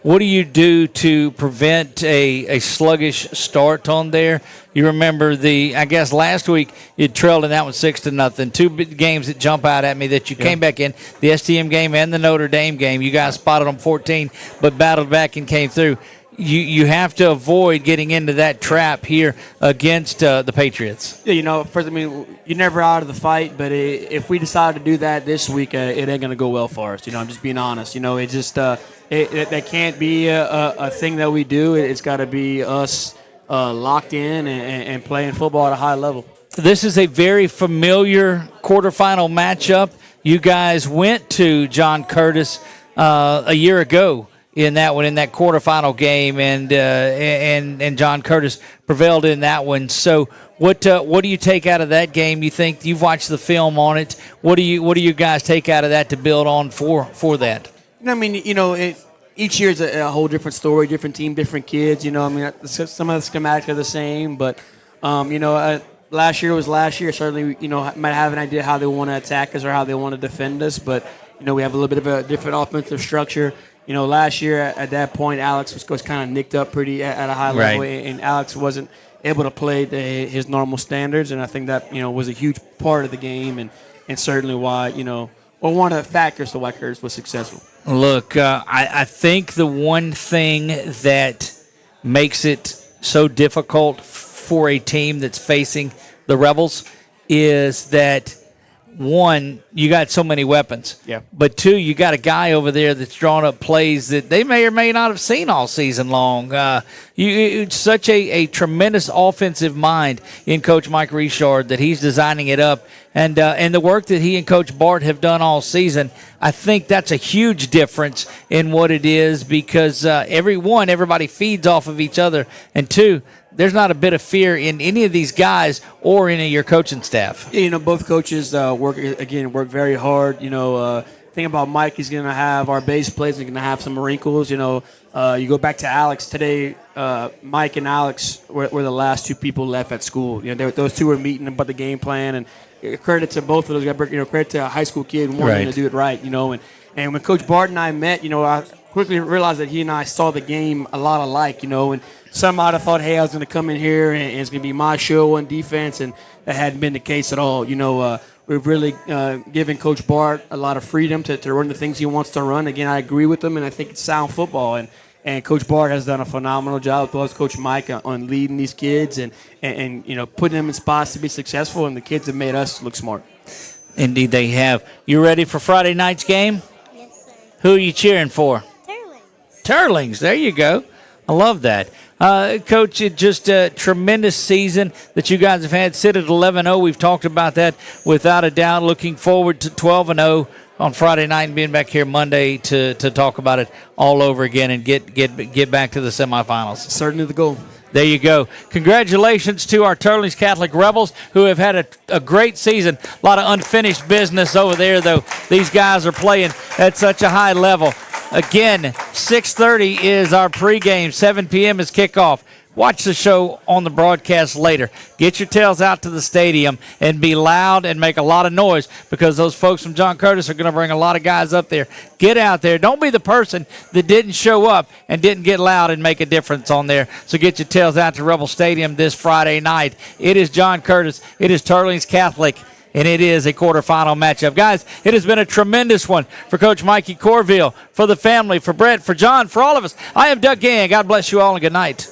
What do you do to prevent a sluggish start on there? You remember I guess last week you trailed in that one 6-0. Two big games that jump out at me that you came back in, the STM game and the Notre Dame game. You guys spotted them 14, but battled back and came through. You have to avoid getting into that trap here against the Patriots. Yeah, first, you're never out of the fight, but if we decide to do that this week, it ain't going to go well for us. I'm just being honest. It just that can't be a thing that we do. It's got to be us locked in and playing football at a high level. This is a very familiar quarterfinal matchup. You guys went to John Curtis a year ago in that one, in that quarterfinal game, and John Curtis prevailed in that one. So what do you take out of that game? You think you've watched the film on it? What do you guys take out of that to build on for that? Each year is a whole different story, different team, different kids. Some of the schematics are the same, but last year was last year. Certainly, might have an idea how they want to attack us or how they want to defend us, but we have a little bit of a different offensive structure. Last year at that point, Alex was kind of nicked up pretty at a high level, and Alex wasn't able to play his normal standards, and I think that was a huge part of the game, and certainly why or one of the factors to why Curtis was successful. Look, I think the one thing that makes it so difficult for a team that's facing the Rebels is that, one, you got so many weapons. Yeah. But two, you got a guy over there that's drawn up plays that they may or may not have seen all season long. It's such a tremendous offensive mind in Coach Mike Richard that he's designing it up. And the work that he and Coach Bart have done all season, I think that's a huge difference in what it is because everybody feeds off of each other. And two, there's not a bit of fear in any of these guys or any of your coaching staff. Yeah, both coaches work very hard. Thing about Mike, he's going to have our base plays. He's going to have some wrinkles. You go back to Alex today. Mike and Alex were the last two people left at school. Those two were meeting about the game plan, and credit to both of those guys. Credit to a high school kid wanting to do it right. And when Coach Bart and I met, I quickly realized that he and I saw the game a lot alike. And some might have thought, hey, I was going to come in here and it's going to be my show on defense, and that hadn't been the case at all. We've really given Coach Bart a lot of freedom to run the things he wants to run. Again, I agree with him, and I think it's sound football. And Coach Bart has done a phenomenal job, as well as Coach Mike, on leading these kids and putting them in spots to be successful, and the kids have made us look smart. Indeed, they have. You ready for Friday night's game? Yes, sir. Who are you cheering for? Turlings. Turlings, there you go. I love that. Coach, just a tremendous season that you guys have had. Sit at 11-0. We've talked about that without a doubt. Looking forward to 12-0 on Friday night and being back here Monday to talk about it all over again and get back to the semifinals. Certainly the goal. There you go. Congratulations to our Turlings Catholic Rebels who have had a great season. A lot of unfinished business over there, though. These guys are playing at such a high level. Again, 6:30 is our pregame. 7 p.m. is kickoff. Watch the show on the broadcast later. Get your tails out to the stadium and be loud and make a lot of noise because those folks from John Curtis are going to bring a lot of guys up there. Get out there. Don't be the person that didn't show up and didn't get loud and make a difference on there. So get your tails out to Rebel Stadium this Friday night. It is John Curtis. It is Turlings Catholic. And it is a quarterfinal matchup. Guys, it has been a tremendous one for Coach Mikey Courville, for the family, for Brett, for John, for all of us. I am Doug Gang. God bless you all and good night.